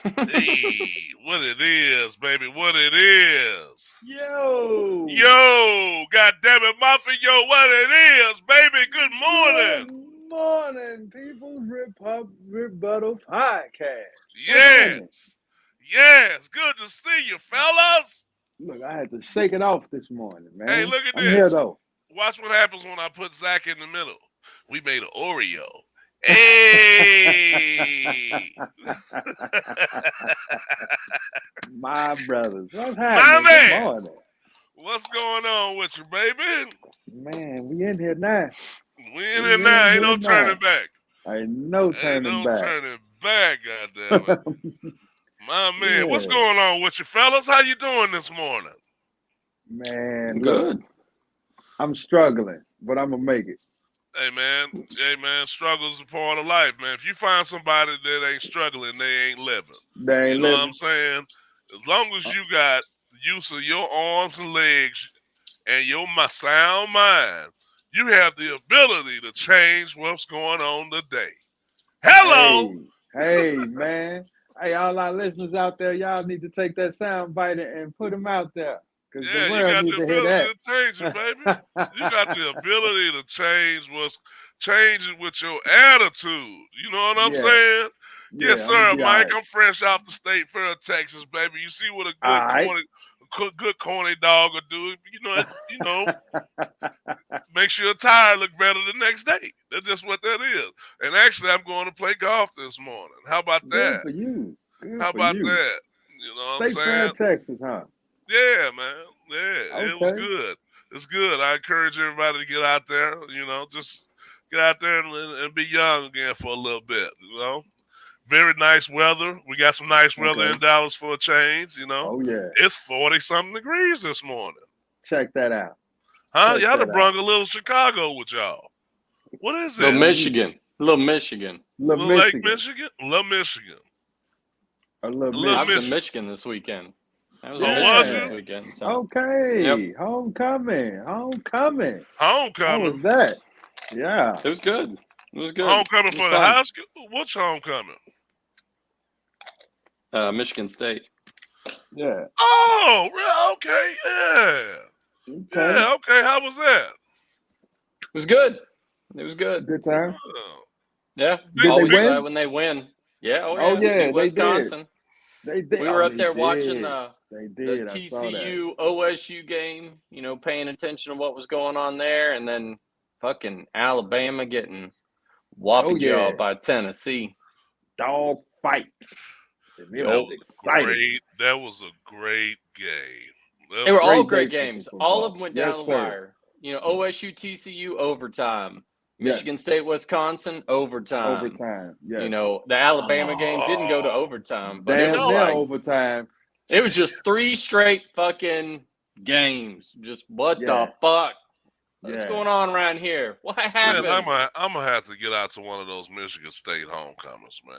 Hey, what it is, baby, what it is. Yo, Yo, God damn it, Muffin, yo, what it is, baby. Good morning. good morning, People's Rebuttal Podcast. What's happening? Yes. Yes, good to see you, fellas. Look, I had to shake it off this morning, Hey, man. look at I'm here this. though. Watch what happens when I put Zach in the middle. We made an Oreo. Hey. My brothers, what's My happening? Good man. morning, What's going on with you, baby? man. We in here now. We in We here in now. Ain't here no now. turning back. Ain't no Ain't turning no back. turning back, goddammit. My man, what's Yeah, going on with you, fellas? How you doing this morning? man. Look, Good. I'm struggling, but I'm gonna make it. Hey man, struggle's a part of life, man. If you find somebody that ain't struggling, they ain't living. They You ain't know what I'm living. saying? As long as you got the use of your arms and legs and your sound mind, you have the ability to change what's going on today. Hello! Hey, man. Hey, all our listeners out there, y'all need to take that sound bite and put them out there because the Yeah, you world got need the to hear ability that. to change it, baby. You got the ability to change it with your attitude. You know what I'm Yeah, saying? Yes, yeah, I'm gonna sir, be all Mike. right. I'm fresh off the state fair of Texas, baby. You see what a All right. good corny dog will do. Makes your tire look better the next day. That's just what that is. And actually, I'm going to play golf this morning. How about Good that? for you. How Good for about you. that? You know what I'm State Fair, saying? Texas, huh? Yeah, man. Yeah, it was Okay. good. It's good. I encourage everybody to get out there. Just get out there and be young again for a little bit. Very nice weather. We got some nice weather Okay. in Dallas for a change. Oh yeah. It's 40 something degrees this morning. Check that out. Huh? Check Y'all that done out. brung a little Chicago with y'all. What is Little it? Man, we Michigan. Little Michigan. love Little Lake Michigan. Michigan? Love Michigan. I love Little I was in Michigan. Michigan. Michigan this weekend. I was in Oh, Michigan was this you? Yeah. weekend. So, yep, Okay. Homecoming. Homecoming. How was Homecoming. that? Yeah. it was good. It was good. Homecoming It was for the fun. high school? What's homecoming? Michigan State. Yeah. Oh, real? Okay, yeah. Okay. Yeah, okay. How was that? It was good. It was good. Good time. Oh, Yeah, Did they big, always big. glad win? when they win. Yeah, oh Oh yeah, yeah, beat they did. Wisconsin. They did. We Oh, were up they there watching did. the They the did. I saw that. TCU OSU game. Paying attention to what was going on there, and then fucking Alabama getting Oh whoppy jaw yeah. by Tennessee. Dog fight. And it That was Yep. was exciting. that was a great game. That They were was all Great day great for some games. All of football. them went down Yes, the sir. wire. OSU TCU overtime. Yes. Michigan State Wisconsin overtime. Overtime. Yes. The Alabama game didn't go to oh, overtime, but it you Damn was know, near like overtime. it was just three straight fucking games. Just what the Yeah. fuck? What's Yeah. going on around here? What man, happened? I'm gonna have to get out to one of those Michigan State homecomings, man.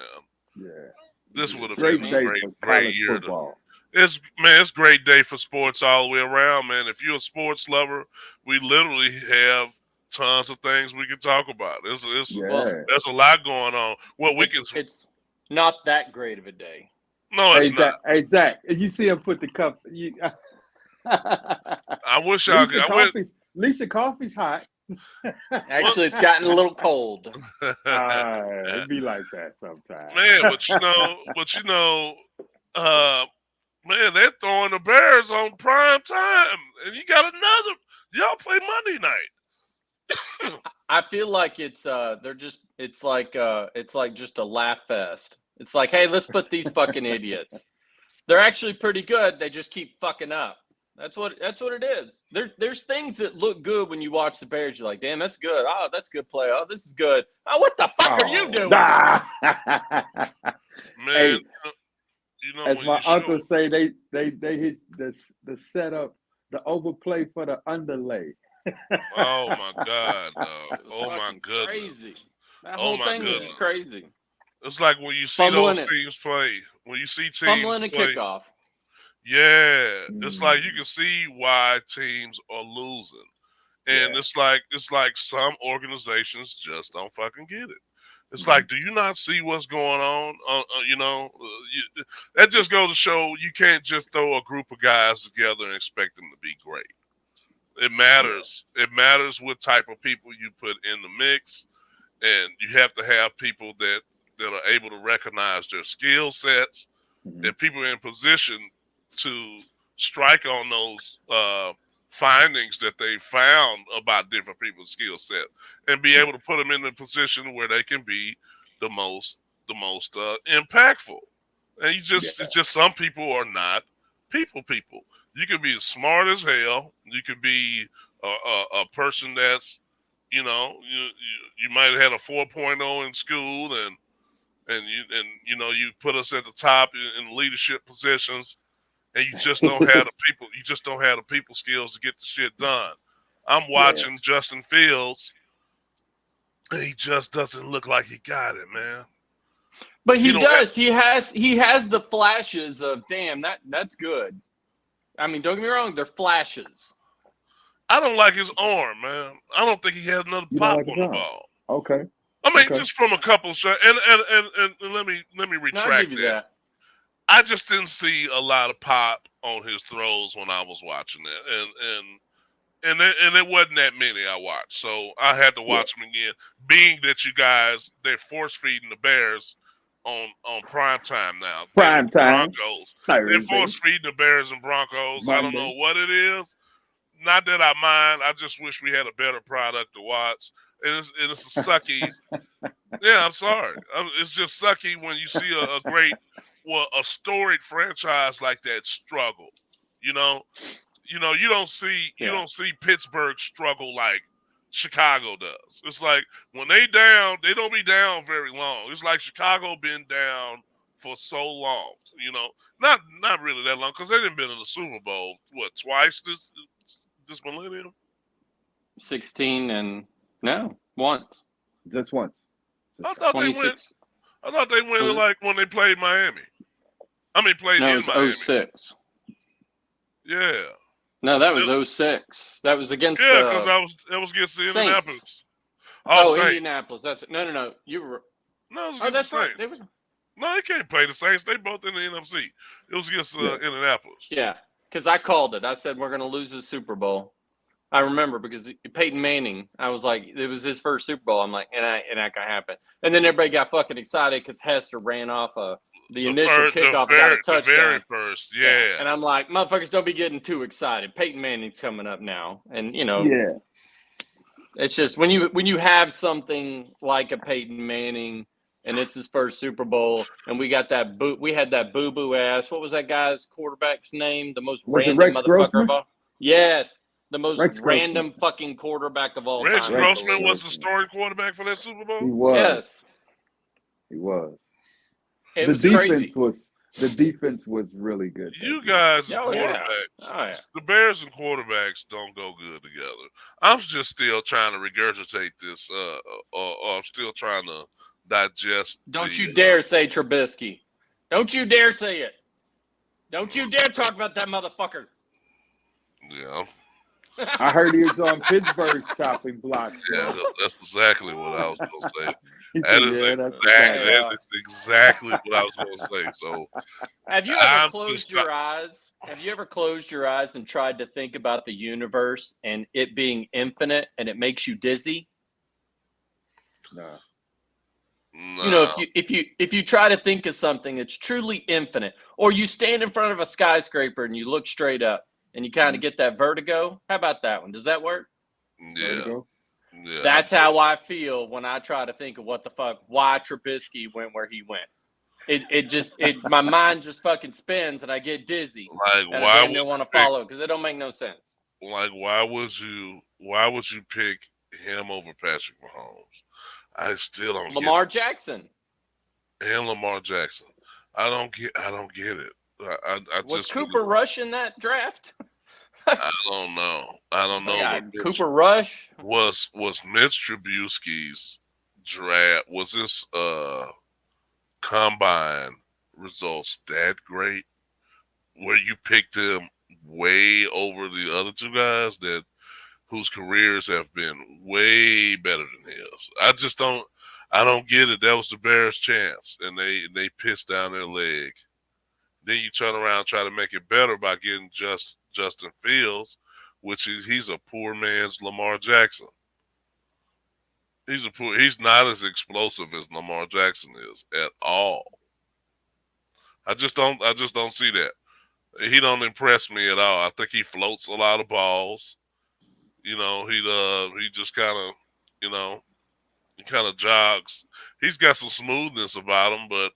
Yeah. This would have been Great a Mhm. day great, for great college year to. football. It's a great day for sports all the way around, man. If you're a sports lover, we literally have tons of things we can talk about. Well, Yeah. There's a lot going on. Well, we can. it's not that great of a day. No, it's Hey not. Zach. Hey Zach. You see him put the cup. I wish y'all could. Lisa Coffee's Lisa Coffee's hot. Actually, it's gotten a little cold. It be like that sometimes. Man, uh, man, they're throwing the Bears on prime time, and you got another. Y'all play Monday night. I feel like it's like just a laugh fest. It's like, hey, let's put these fucking idiots. They're actually pretty good. They just keep fucking up. That's what it is. There's things that look good when you watch the Bears. You're like, damn, that's good. Oh, that's good play. Oh, this is good. Oh, what the fuck are you Oh, doing? nah. Man, Hey, as when my you show. uncle say, they hit the setup, the overplay for the underlay. Oh my God, dog. It was Oh my fucking goodness. crazy. That Oh whole my thing was just goodness. crazy. It's like when you see those Fumbling it, teams play. When you see teams fumbling a play. kickoff. Yeah, it's like you Mm, can see why teams are losing, and yeah, it's like some organizations just don't fucking get it. It's like, do you not see what's going on? That just goes to show you can't just throw a group of guys together and expect them to be great. It matters. It matters what type of people you put in the mix, and you have to have people that are able to recognize their skill sets, and people in position to strike on those findings that they found about different people's skill set, and be able to put them in a position where they can be the most impactful. And it's just some people are not people. You could be smart as hell. You could be a person that's, you might have had a 4.0 in school, and you put us at the top in leadership positions, and you just don't have the people. You just don't have the people skills to get the shit done. I'm watching Justin Fields, and he just doesn't look like he got it, man. But he does. He has the flashes of, damn, that's good. I mean, don't get me wrong, they're flashes. I don't like his arm, man. I don't think he has another pop on the ball. Okay. I mean, just from a couple shots, and let me retract that. I just didn't see a lot of pop on his throws when I was watching it, and it wasn't that many I watched, so I had to watch them again. Being that they're force feeding the Bears on prime time now. Prime time. Broncos. They're force feeding the Bears and Broncos. Monday. I don't know what it is. Not that I mind. I just wish we had a better product to watch. And it's a sucky. Yeah, I'm sorry. It's just sucky when you see a storied franchise like that struggle. You don't see Pittsburgh struggle like Chicago does. It's like when they down, they don't be down very long. It's like Chicago been down for so long. Not really that long, because they didn't been in the Super Bowl twice this millennium. 16 and no, once. Just once. I thought they went like when they played Miami. I mean, played in Miami. 06. Yeah. No, that was 06. That was against because that was against the Indianapolis. Indianapolis. That's it. No. You were. No, it was against the Saints. Right. No, they can't play the Saints. They both in the NFC. It was against Indianapolis. Yeah, because I called it. I said we're going to lose the Super Bowl. I remember because Peyton Manning, I was like, it was his first Super Bowl. I'm like, and that can happen. And then everybody got fucking excited because Hester ran off the initial kickoff, got a touchdown. The very first, yeah. And I'm like, motherfuckers, don't be getting too excited. Peyton Manning's coming up now, and it's just when you have something like a Peyton Manning, and it's his first Super Bowl, and we got we had that boo boo ass. What was that guy's quarterback's name? The most random motherfucker Grossman? of all. Yes. The most Rex random fucking quarterback of all time. Rex Grossman was the starting quarterback for that Super Bowl? He was. Yes. He was. It was crazy. The defense was really good. You guys and quarterbacks. The Bears and quarterbacks don't go good together. I'm just still trying to regurgitate this, or I'm still trying to digest. Don't you dare say Trubisky. Don't you dare say it. Don't you dare talk about that motherfucker. Yeah. I heard he was on Pittsburgh's chopping block. Yeah, that's exactly what I was going to say. That is exactly what I was going to say. So, have you ever closed your eyes? Have you ever closed your eyes and tried to think about the universe and it being infinite, and it makes you dizzy? No. If you try to think of something that's truly infinite, or you stand in front of a skyscraper and you look straight up, and you kind of get that vertigo. How about that one? Does that work? Yeah. That's how I feel when I try to think of why Trubisky went where he went. My mind just fucking spins and I get dizzy. Like, and why I don't want to follow it because it don't make no sense. Like, why would you pick him over Patrick Mahomes? I still don't Lamar Jackson. And Lamar Jackson. I don't get it. Was Cooper Rush in that draft? I don't know. Cooper Rush was Mitch Trubisky's draft. Was this combine results that great? Where you picked him way over the other two guys whose careers have been way better than his. I don't get it. That was the Bears' chance, and they pissed down their leg. Then you turn around and try to make it better by getting Justin Fields, which he's a poor man's Lamar Jackson. He's not as explosive as Lamar Jackson is at all. I just don't see that. He don't impress me at all. I think he floats a lot of balls. You know, he just kind of, you know, he kind of jogs. He's got some smoothness about him, but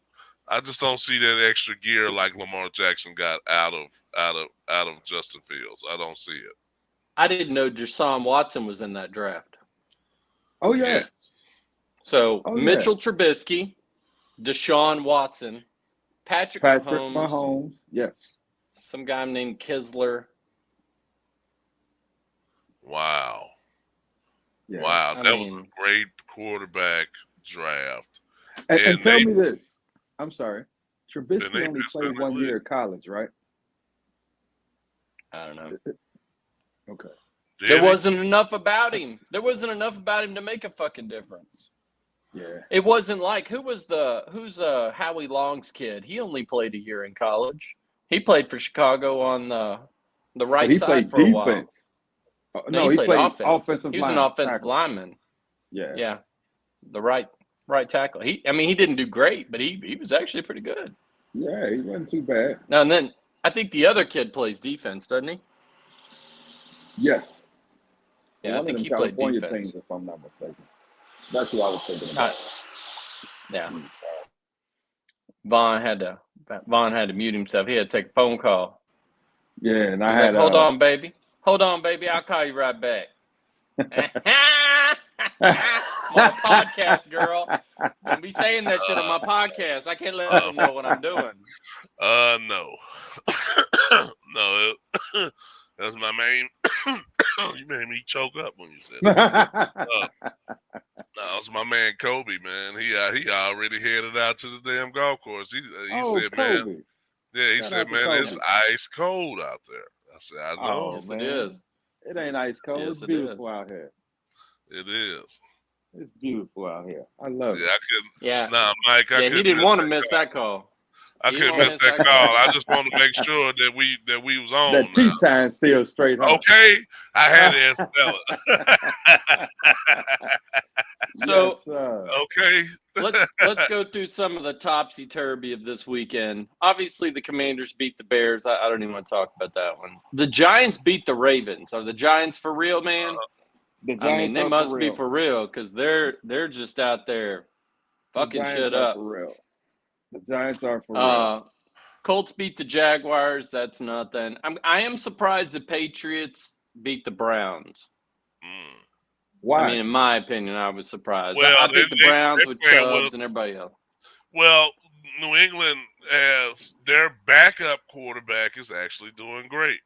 I just don't see that extra gear like Lamar Jackson got out of Justin Fields. I don't see it. I didn't know Deshaun Watson was in that draft. Oh yeah. So Oh, yeah. Mitchell Trubisky, Deshaun Watson, Patrick Mahomes, yes. some guy named Kisler. Wow. Yeah. Wow. I That was mean- a great quarterback draft. And tell they- me this. I'm sorry. And Trubisky they only pissed played down 1 their year of college, right? I don't know. Okay. Did There he? wasn't enough about him. There wasn't enough about him to make a fucking difference. Yeah. It wasn't like who's Howie Long's kid? He only played a year in college. He played for Chicago on the right He side played for a while. defense. No, he played offense. offensive He was an line, offensive tackle. lineman. Yeah. Yeah, the right tackle. He didn't do great, but he was actually pretty good. Yeah, he wasn't too bad. Now and then, I think the other kid plays defense, doesn't he? Yes. Yeah, I One think of he them played California defense. teams, if I'm not mistaken. That's who I was thinking about. Yeah. Vaughn had to mute himself. He had to take a phone call. Yeah, and I He's had like, hold on, baby. Hold on, baby. I'll call you right back. My podcast, girl. Don't be saying that shit on my podcast. I can't let them know what I'm doing. No. No, that's my main. You made me choke up when you said that. No, it's my man Kobe, man. He already headed out to the damn golf course. He said, man, Kobe. yeah, he Shout said, out to man, Kobe. it's ice cold out there. I said, I know. Oh, Yes, man. it is. It ain't ice cold. Yes, It's it beautiful is. out here. It is. It's beautiful out here. I love Yeah, it. I couldn't. Yeah. Nah, Mike, I Yeah, couldn't he didn't miss want to that miss call. that call. I He couldn't didn't miss wanna that miss call. that I just wanted to make sure that we was on. That tea now. time still straight, huh? Okay, I had to ask So Yes, sir. Okay. let's go through some of the topsy turvy of this weekend. Obviously, the Commanders beat the Bears. I don't even want to talk about that one. The Giants beat the Ravens. Are the Giants for real, man? The I mean, Giants they are must for be real. for real because they're just out there The fucking Giants shit are up. For real. The Giants are for real. Colts beat the Jaguars. That's nothing. I am surprised the Patriots beat the Browns. Mm. Why? I mean, in my opinion, I was surprised. Well, I think the Browns with they're Chubbs with- and everybody else. Well, New England has their backup quarterback is actually doing great.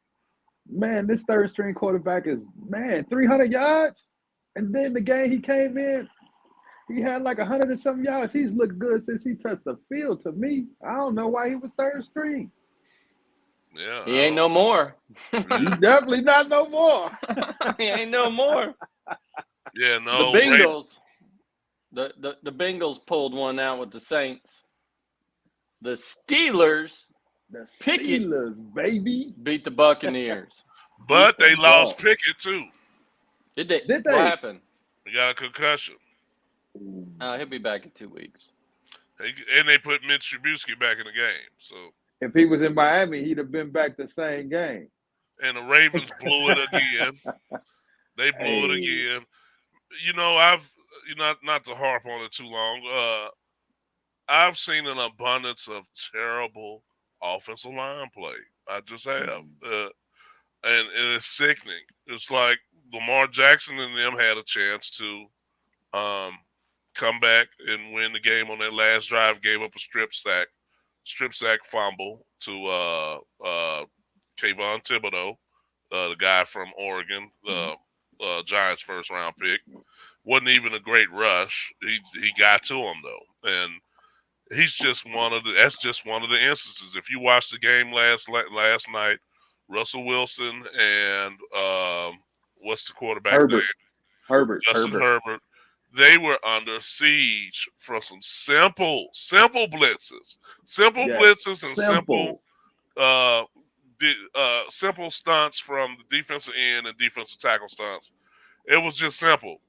Man, this third string quarterback is 300 yards. And then the game he came in, he had like 100 and some yards. He's looked good since he touched the field to me. I don't know why he was third string. Yeah, He ain't no more. He's definitely not no more. He ain't no more. Yeah, no. The Bengals, the Bengals pulled one out with the Saints. The Steelers The Pickett. Steelers, baby. beat the Buccaneers. But they Ball. lost Pickett too. Did they? Did they? What happened? He got a concussion. He'll be back in 2 weeks. And they put Mitch Trubisky back in the game. So, If he was in Miami, he'd have been back the same game. and the Ravens blew it again. They blew it Hey. again. You know, not to harp on it too long. I've seen an abundance of terrible offensive line play. I just have, and it's sickening. It's like Lamar Jackson and them had a chance to come back and win the game on their last drive. Gave up a strip sack fumble to Kayvon Thibodeau, the guy from Oregon, Giants' first round pick. Wasn't even a great rush. He got to him though, and that's just one of the instances. If you watched the game last night, Russell Wilson and what's the quarterback Herbert. name? Herbert. Justin Herbert. they were under siege for some simple blitzes, Yes. and Simple. uh, simple stunts from the defensive end and defensive tackle stunts. It was just simple.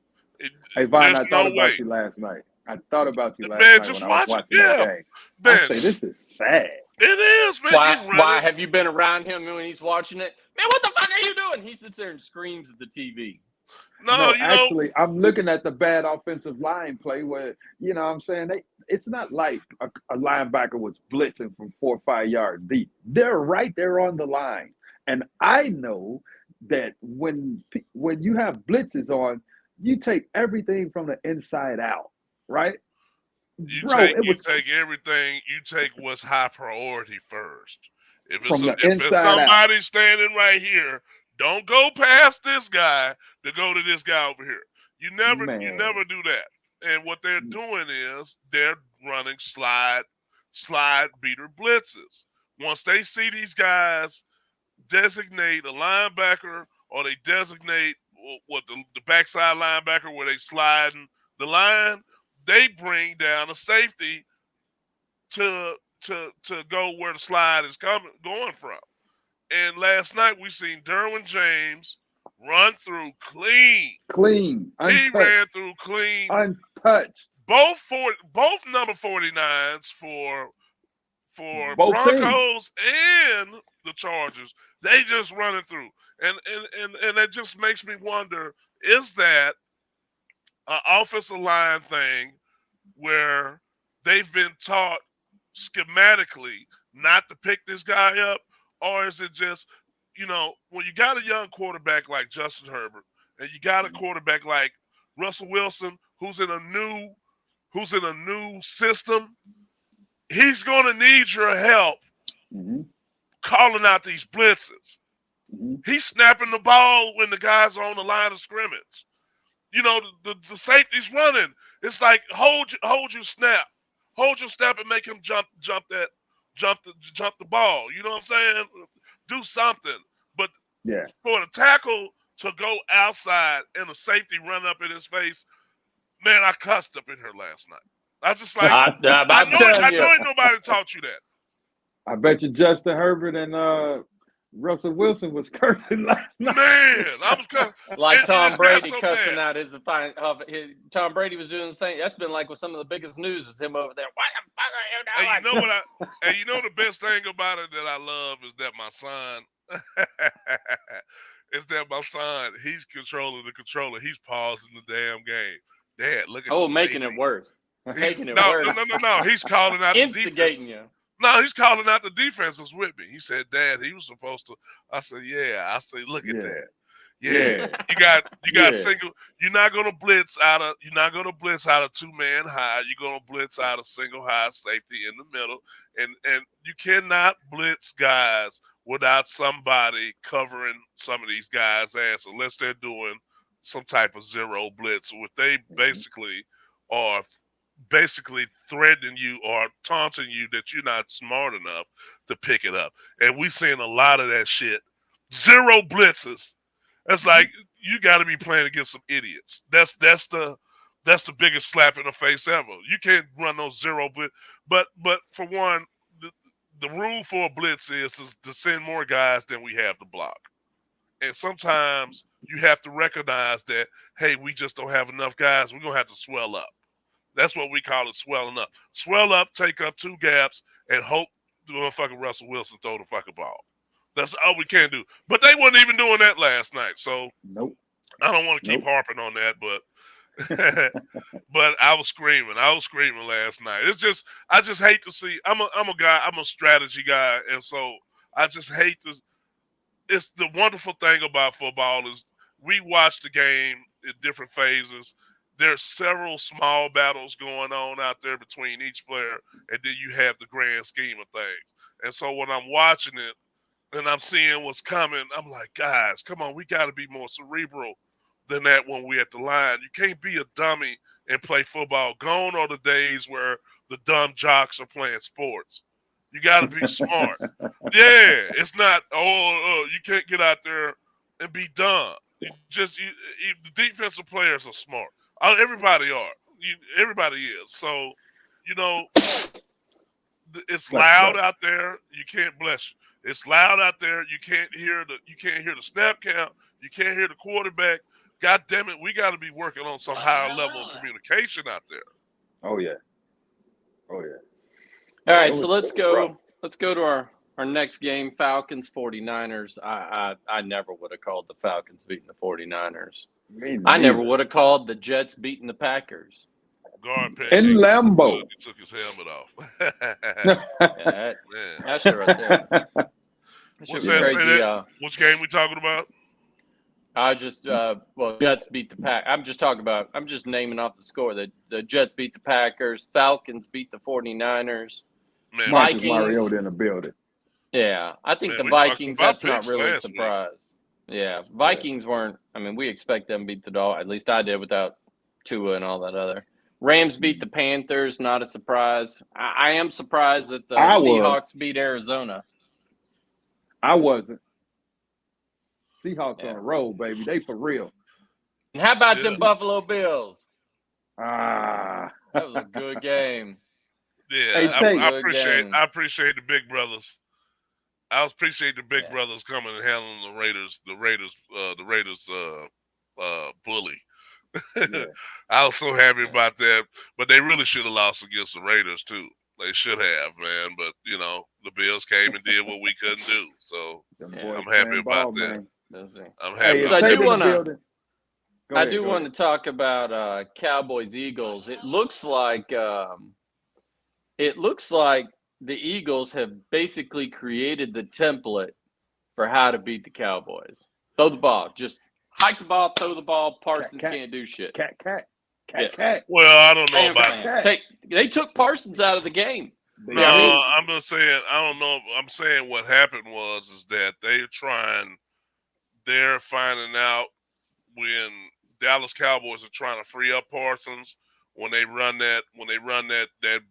Hey, Vaughn, There's I thought no about way, you last night. I thought about you last man. night when Just I was watch it. watching that Yeah, game. I man. say, this is sad. It is, man. Why? You running. Why have you been around him when he's watching it? Man, what the fuck are you doing? He sits there and screams at the TV. No, you know. Actually, I'm looking at the bad offensive line play where, you know what I'm saying, it's not like a linebacker was blitzing from 4 or 5 yards deep. They're right there on the line. And I know that when you have blitzes on, you take everything from the inside out, right? You Bro, it was take everything. You take what's high priority first. If from the if it's inside out. somebody standing right here, don't go past this guy to go to this guy over here. You never do that. And what they're doing is they're running slide beater blitzes. Once they see these guys designate a linebacker or they designate what the backside linebacker where they sliding the line, they bring down a safety to go where the slide is going from. And last night we seen Derwin James run through clean. Untouched. He ran through clean. Untouched. Both number 49s for Both Broncos and the Chargers. They just running through. And it just makes me wonder, is that an offensive line thing where they've been taught schematically not to pick this guy up? Or is it just, when you got a young quarterback like Justin Herbert and you got a quarterback like Russell Wilson who's in a new system, he's going to need your help calling out these blitzes. He's snapping the ball when the guys are on the line of scrimmage. The safety's running. It's like hold your snap. Hold your snap and make him jump the ball. You know what I'm saying? Do something. But for the tackle to go outside and the safety run up in his face, man, I cussed up in here last night. I just like I know ain't nobody taught you that. I bet you Justin Herbert and Russell Wilson was cursing last night. Man, I was cussing. Like Tom Brady cussing out his opponent. Tom Brady was doing the same. That's been like with some of the biggest news is him over there. What the fuck are you doing? And you know the best thing about it that I love is that my son he's controlling the controller. He's pausing the damn game. Dad, look at making it worse. No. He's calling out instigating the you. No, he's calling out the defenses with me. He said, "Dad, he was supposed to." I said, "Yeah." I say, "Look at that. Yeah. You got single. You're not gonna blitz out of 2-man high. You're gonna blitz out of single high safety in the middle, and you cannot blitz guys without somebody covering some of these guys' ass unless they're doing some type of zero blitz, what they basically are." Basically threatening you or taunting you that you're not smart enough to pick it up. And we've seen a lot of that shit. Zero blitzes. That's like you got to be playing against some idiots. That's the biggest slap in the face ever. You can't run those zero blitz. But for one, the rule for a blitz is to send more guys than we have to block. And sometimes you have to recognize that, hey, we just don't have enough guys. We're gonna have to swell up. That's what we call it, swelling up. Swell up, take up 2 gaps, and hope the motherfucking Russell Wilson throw the fucking ball. That's all we can do. But they wasn't even doing that last night. So nope. I don't want to keep harping on that, but but I was screaming. I was screaming last night. It's just I just hate to see. I'm a strategy guy, and so I just hate this. It's the wonderful thing about football is we watch the game in different phases. There's several small battles going on out there between each player, and then you have the grand scheme of things. And so when I'm watching it and I'm seeing what's coming, I'm like, guys, come on, we got to be more cerebral than that when we're at the line. You can't be a dummy and play football. Gone are the days where the dumb jocks are playing sports. You got to be smart. It's not, you can't get out there and be dumb. The defensive players are smart. Everybody are. Everybody is. So, you know, it's Bless loud you. out there. You can't bless you. It's loud out there. You can't hear the snap count. You can't hear the quarterback. God damn it, we got to be working on some higher level of communication out there. Oh yeah. Oh yeah. All right, It so was- let's it was rough. go. Let's go to our next game, Falcons 49ers. I never would have called the Falcons beating the 49ers. Me I never neither. would have called the Jets beating the Packers. Guard In Pancake Lambeau. he took his helmet off. Yeah, that, Man. that shit right there. That shit What's was that? Say crazy. that? Which game we talking about? I just Jets beat the Pack. I'm just naming off the score. The Jets beat the Packers. Falcons beat the 49ers. Man, Marcus Vikings. Mariota in the building. Yeah, I think Man, the we talked Vikings. about That's not picks really a last week. surprise. Yeah, Vikings weren't. I mean, we expect them to beat the Dolphins. At least I did without Tua and all that other. Rams beat the Panthers. Not a surprise. I am surprised that the I was. Seahawks beat Arizona. I wasn't. Seahawks Yeah. on the road, baby. They for real. And how about Yeah. them Buffalo Bills? Ah. That was a good game. Yeah, Hey, Tate. I appreciate Game. I appreciate the big brothers. I appreciate the big Yeah. brothers coming and handling the Raiders bully. Yeah. I was so happy about that, but they really should have lost against the Raiders too. They should have, man. But the Bills came and did what we couldn't do. So Them Yeah. boys I'm happy playing about ball, that. man. Those things. I'm Hey, happy. if So I about do Tate in the wanna- building- Go I ahead, do go want ahead. to talk about Cowboys Eagles. It looks like the Eagles have basically created the template for how to beat the Cowboys. Throw the ball, just hike the ball, throw the ball. Parsons cat. can't do shit. Cat. Yeah. Well, I don't know Bam, about. bam. They took Parsons out of the game. No, Yeah, I mean- I'm not saying I don't know. I'm saying what happened is that they're finding out when Dallas Cowboys are trying to free up Parsons when they run that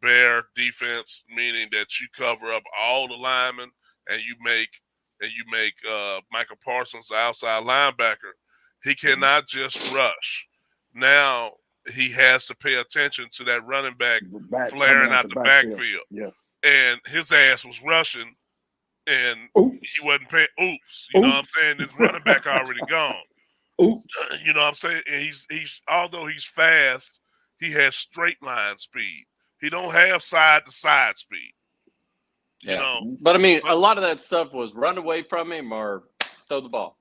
bear defense, meaning that you cover up all the linemen and you make Michael Parsons the outside linebacker. He cannot just rush. Now he has to pay attention to that running back flaring out the backfield. Yeah. And his ass was rushing, and Oops. he wasn't paying. Oops, you know what I'm Oops. saying? His running back already gone. Oops. You know what I'm saying? And he's although he's fast, he has straight line speed. He don't have side to side speed. You Yeah. know? But I mean, a lot of that stuff was run away from him or throw the ball.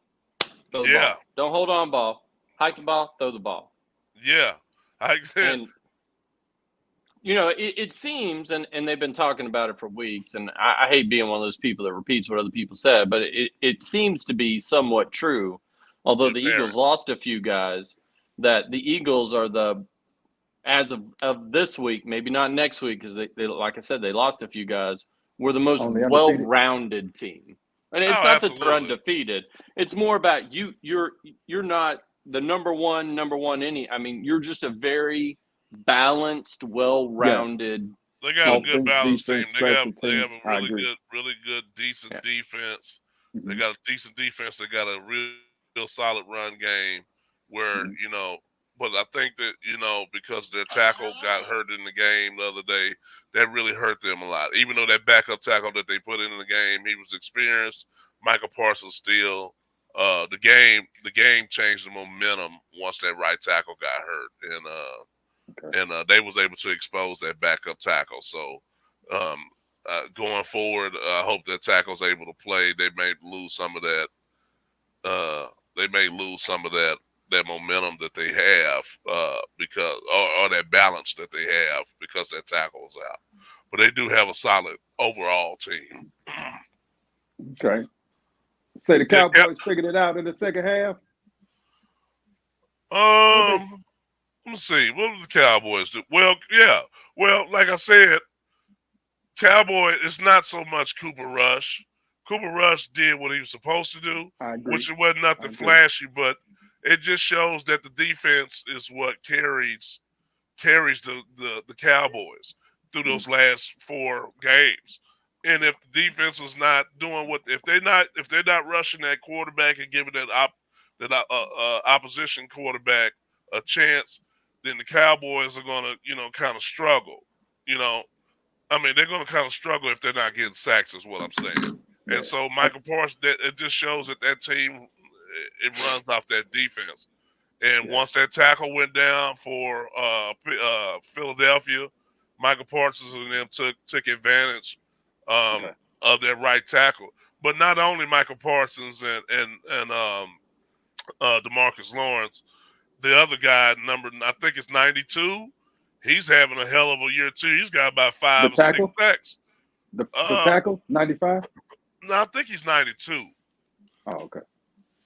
Throw the Yeah. ball. Don't hold on ball. Hike the ball, throw the ball. Yeah. And it seems, and they've been talking about it for weeks, and I hate being one of those people that repeats what other people said, but it seems to be somewhat true. Although the Very. Eagles lost a few guys, that the Eagles are as of this week, maybe not next week, because they like I said, they lost a few guys, were the most Only undefeated. well-rounded team. And it's not that they're absolutely. undefeated. It's more about you're not the number one any. I mean, you're just a very balanced, well-rounded. They got a Offense, good balance team. defense, They special have teams. a I really agree. good, decent Yeah. defense. They Mhm. got a decent defense. They got a real solid run game where, Mhm. but I think that, because their tackle got hurt in the game the other day, that really hurt them a lot. Even though that backup tackle that they put in the game, he was experienced. Michael Parsons still, the game changed the momentum once that right tackle got hurt. And they was able to expose that backup tackle. So, going forward, I hope that tackle's able to play. They may lose some of that. That momentum that they have because or that balance that they have because that tackle is out. But they do have a solid overall team. Okay. Say the Yeah, Cowboys figured it out in the second half. Let's see. What did the Cowboys do? Well, yeah. Well, like I said, Cowboy is not so much Cooper Rush. Cooper Rush did what he was supposed to do, I agree. which it wasn't nothing I agree. flashy, but it just shows that the defense is what carries the Cowboys through those last 4 games. And if the defense is not doing if they're not rushing that quarterback and giving that opposition quarterback a chance, then the Cowboys are gonna, kind of struggle. You know, I mean, they're gonna kind of struggle if they're not getting sacks, is what I'm saying. Yeah. And so Michael Parsons, it just shows that team, it runs off that defense. And once that tackle went down for Philadelphia, Michael Parsons and them took advantage of their right tackle. But not only Michael Parsons and DeMarcus Lawrence, the other guy, I think it's 92. He's having a hell of a year too. He's got about 5 or 6 sacks. The tackle, 95? No, I think he's 92. Oh, okay.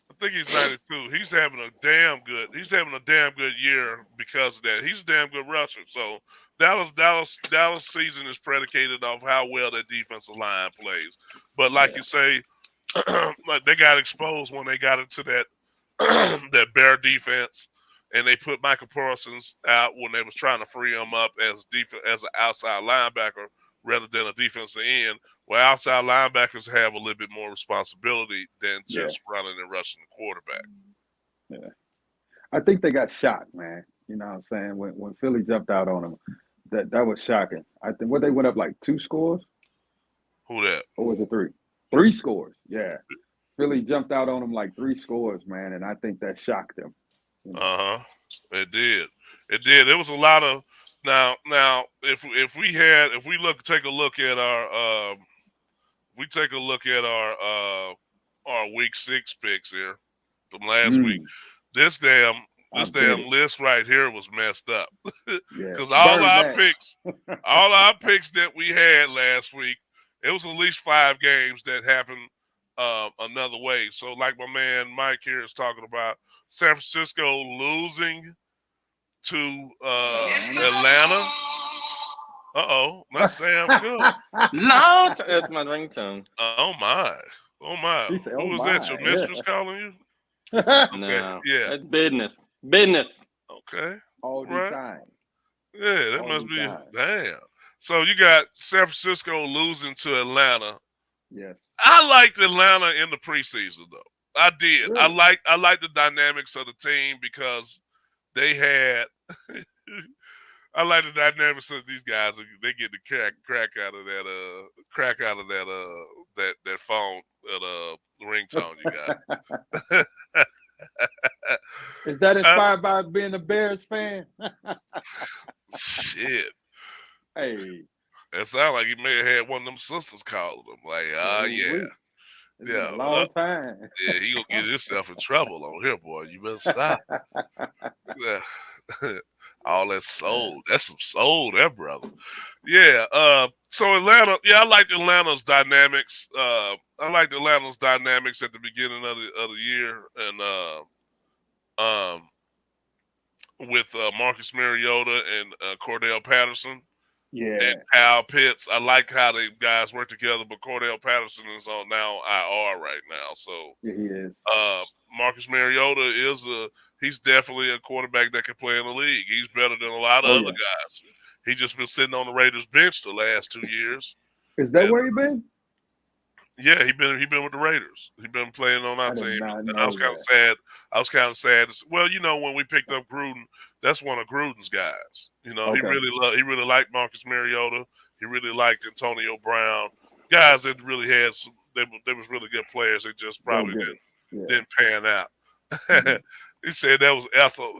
I think he's 92. He's having a damn good year because of that. He's a damn good rusher. So Dallas season is predicated off how well that defensive line plays. But like you say, like they got exposed when they got into that that Bear defense, and they put Michael Parsons out when they was trying to free him up as an outside linebacker rather than a defensive end. Well, outside linebackers have a little bit more responsibility than just running and rushing the quarterback. Yeah. I think they got shocked, man. You know what I'm saying? When Philly jumped out on them, that was shocking. I think they went up like 2 scores? Who that? Or was it 3? 3 scores, yeah. Philly jumped out on them like 3 scores, man, and I think that shocked them. You know? It did. It was a lot of now. If we take a look at our week 6 picks here from last week, this damn list right here was messed up because all our picks that we had last week, it was at least 5 games that happened another way. So like my man Mike here is talking about, San Francisco losing to Atlanta. Not Sam Cook. No, that's my ringtone. Oh my. Said, Who was that? Your mistress calling you? No. Yeah. That's business. Okay. All the time. Yeah, that All must the be time. damn. So you got San Francisco losing to Atlanta. Yes. I liked Atlanta in the preseason though. I did. Really? I like the dynamics of the team because they had I like the dynamics of these guys. They get the crack out of that phone, that ringtone you got. Is that inspired by being a Bears fan? Shit. Hey. It sounds like he may have had one of them sisters calling him. Like, yeah. It's been a long time. Yeah, he gonna get himself in trouble on here, boy. You better stop. Yeah. All that soul. That's some soul there, brother. Yeah. So Atlanta, I liked Atlanta's dynamics. I liked Atlanta's dynamics at the beginning of the year, and with Marcus Mariota and Cordell Patterson. Yeah. And Kyle Pitts. I like how the guys work together, but Cordell Patterson is on now IR right now. So yeah, he is. Marcus Mariota he's definitely a quarterback that can play in the league. He's better than a lot of other guys. He just been sitting on the Raiders bench the last 2 years. Is that where he been? Yeah, he been with the Raiders. He been playing on our team, and I was kind of sad. Well, when we picked up Gruden, that's one of Gruden's guys. He really liked Marcus Mariota. He really liked Antonio Brown. Guys that really had some. They was really good players. They just probably didn't pan out. He said that was Ethel.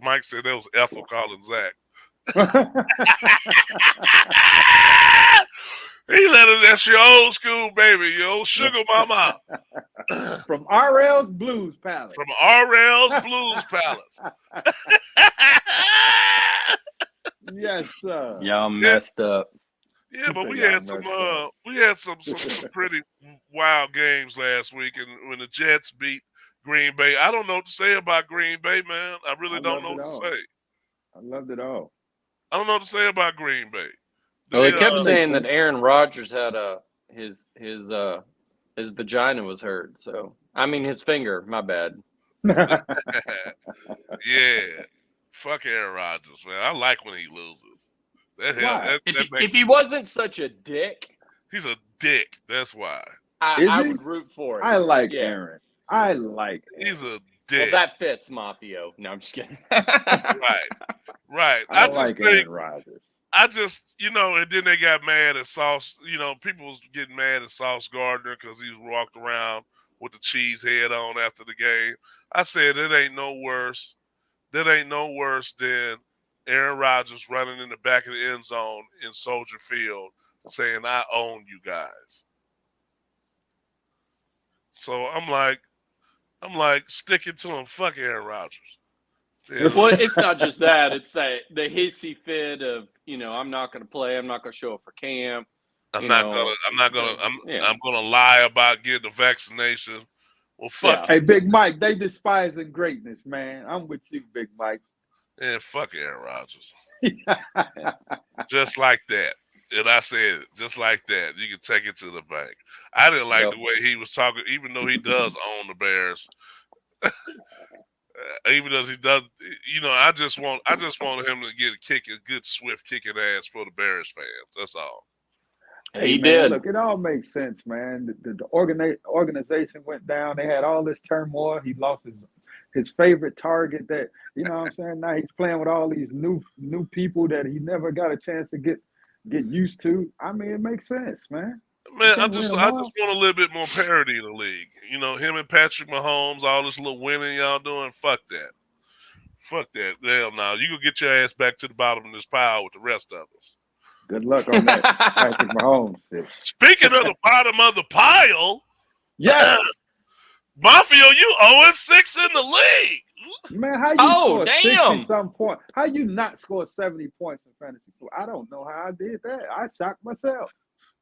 Mike said that was Ethel calling Zach. He let it. That's your old school baby, your old sugar mama. From RL's Blues Palace. From RL's Blues Palace. Yes, sir. Y'all messed up. Yeah, but we had some pretty wild games last week, and when the Jets beat Green Bay, I don't know what to say about Green Bay, man. I really don't know what to say. I loved it all. I don't know what to say about Green Bay. Well, they kept saying that Aaron Rodgers had his vagina was hurt. So his finger. My bad. Yeah, fuck Aaron Rodgers, man. I like when he loses. If he wasn't such a dick, he's a dick. That's why. I would root for him. I like Aaron. I like Aaron. He's a dead. that fits Mafio. No, I'm just kidding. Right. I just like think, Aaron Rodgers. and then they got mad at Sauce. People was getting mad at Sauce Gardner because he walked around with the cheese head on after the game. I said it ain't no worse. That ain't no worse than Aaron Rodgers running in the back of the end zone in Soldier Field saying, I own you guys. So I'm like sticking to him. Fuck Aaron Rodgers. Well, it's not just that. It's the hissy fit of, I'm not going to play. I'm not going to show up for camp. I'm gonna lie about getting the vaccination. Well, fuck. Yeah. Hey, Big Mike, they despising greatness, man. I'm with you, Big Mike. Yeah, fuck Aaron Rodgers. Just like that. And I said it, just like that. You can take it to the bank. I didn't like the way he was talking, even though he does own the Bears. Even though he does, I just wanted him to get a good swift kicking ass for the Bears fans. That's all. He man, did. Look, it all makes sense, man. The organization went down. They had all this turmoil. He lost his favorite target. That what I'm saying. Now he's playing with all these new people that he never got a chance to get used to. I mean, it makes sense, man. Man, I just want a little bit more parity in the league. Him and Patrick Mahomes, all this little winning y'all doing. Fuck that. Fuck that. Hell no. You go get your ass back to the bottom of this pile with the rest of us. Good luck on that, Patrick Mahomes shit. Speaking of the bottom of the pile, yes, Mafia, you 0-6 in the league. Man, how you score 60-some points? How you not score 70 points in fantasy football? I don't know how I did that. I shocked myself.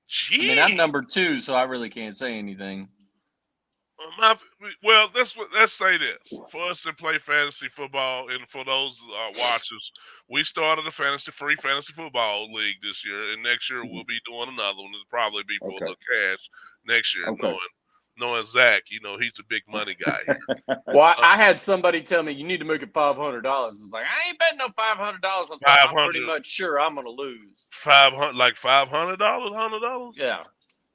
Jeez. I'm number 2, so I really can't say anything. Well, let's say this. For us to play fantasy football, and for those watchers, we started a free fantasy football league this year, and next year we'll be doing another one. It'll probably be for a little cash next year, knowing Zach, he's a big money guy here. Well, I had somebody tell me, you need to make it $500. I was like, I ain't betting no $500 on something I'm pretty much sure I'm going to lose. $500, like $500, $100? Yeah.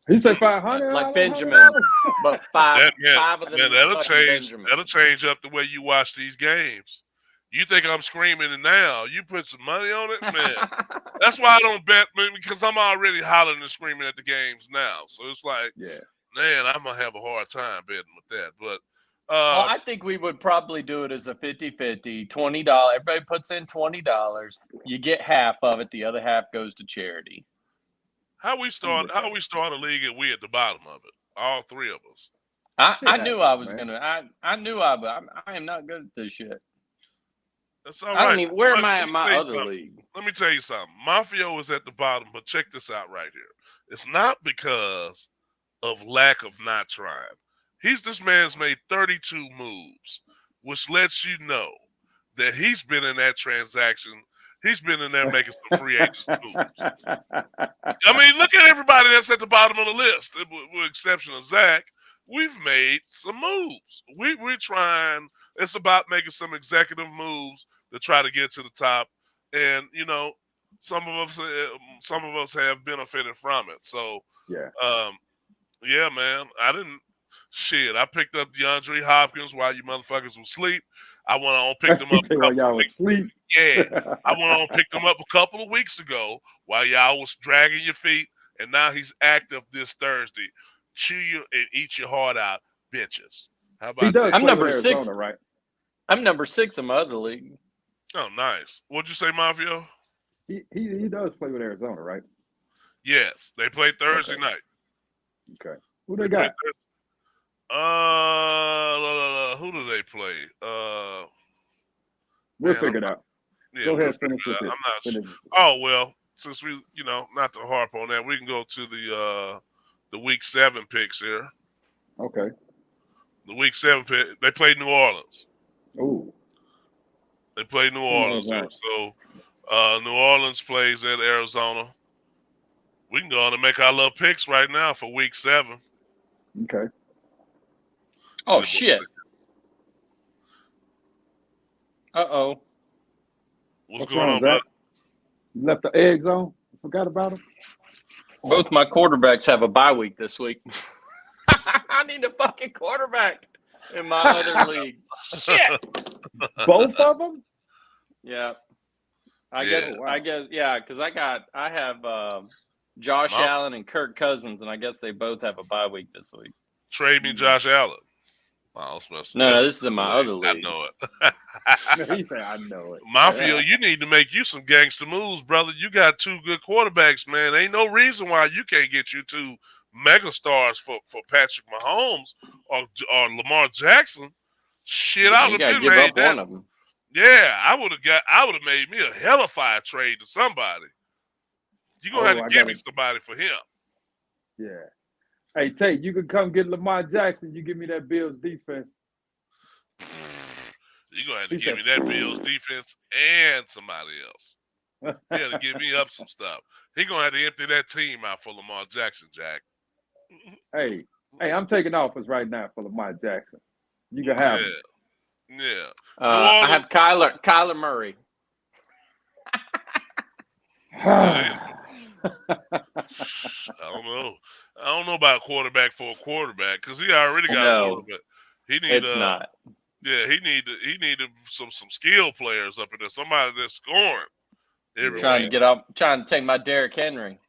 He said 500, like Benjamin, but five of them. Man, that'll change up the way you watch these games. You think I'm screaming it now? You put some money on it, man. That's why I don't bet, man, because I'm already hollering and screaming at the games now. So it's like, man, I'm gonna have a hard time betting with that. But I think we would probably do it as a 50-50, $20. Everybody puts in $20. You get half of it. The other half goes to charity. How we start a league and we at the bottom of it, all three of us. I knew I was gonna. I knew I am not good at this shit. That's all right. I don't even. Where am I in my other league? Let me tell you something. Mafio is at the bottom, but check this out right here. It's not because of lack of not trying. This man's made 32 moves, which lets you know that he's been in that transaction. He's been in there making some free agent moves. I mean, look at everybody that's at the bottom of the list. With the exception of Zach, we've made some moves. We're trying. It's about making some executive moves to try to get to the top. And, some of us have benefited from it. So, yeah, man, I picked up DeAndre Hopkins while you motherfuckers were asleep. I went on picked him up. While y'all was asleep. Yeah, I went on picked him up a couple of weeks ago while y'all was dragging your feet, and now he's active this Thursday. Chew you and eat your heart out, bitches. How about that? I'm number Arizona, 6, right? I'm number 6 in my other league. Oh, nice. What'd you say, Mafio? He does play with Arizona, right? Yes, they played Thursday night. Okay, who they got? Who do they play? We'll figure it out. Yeah, go ahead, finish with it. I'm not. Oh well, since we, not to harp on that, we can go to the week 7 picks here. Okay. The week 7 pick. They played New Orleans. Ooh. They played New Orleans. So New Orleans plays at Arizona. We can go on and make our little picks right now for week 7. Okay. Oh shit. Uh-oh. What's going on, Zach? You left the eggs on? Forgot about them? Both my quarterbacks have a bye week this week. I need a fucking quarterback. in my other league. Shit. Both of them? Yeah. I Yeah. guess, yeah, because I have Josh Mom- Allen and Kirk Cousins, and I guess they both have a bye week this week. Trade me Josh Allen. Oh, No, this is in my other I league. know it. He said, I know it. Mafia, you need to make you some gangster moves, brother. You got two good quarterbacks, man. Ain't no reason why you can't get you two megastars for Patrick Mahomes or Lamar Jackson. Shit, I You would gotta have give made up that. one of them. Yeah, I would have made me a hellified trade to somebody. You're gonna have to give me somebody for him. Yeah. Hey, Tate, you could come get Lamar Jackson. You give me that Bills defense. You're gonna have to give me that Bills defense and somebody else. He had to give me up some stuff. He gonna have to empty that team out for Lamar Jackson, Jack. Hey, I'm taking offers right now for Lamar Jackson. You can have him. Yeah. I have Kyler Murray. I don't know about quarterback for a quarterback because he already got a quarterback. He need not. Yeah, he needed some skill players up in there. Somebody that's scoring. Trying to take my Derrick Henry.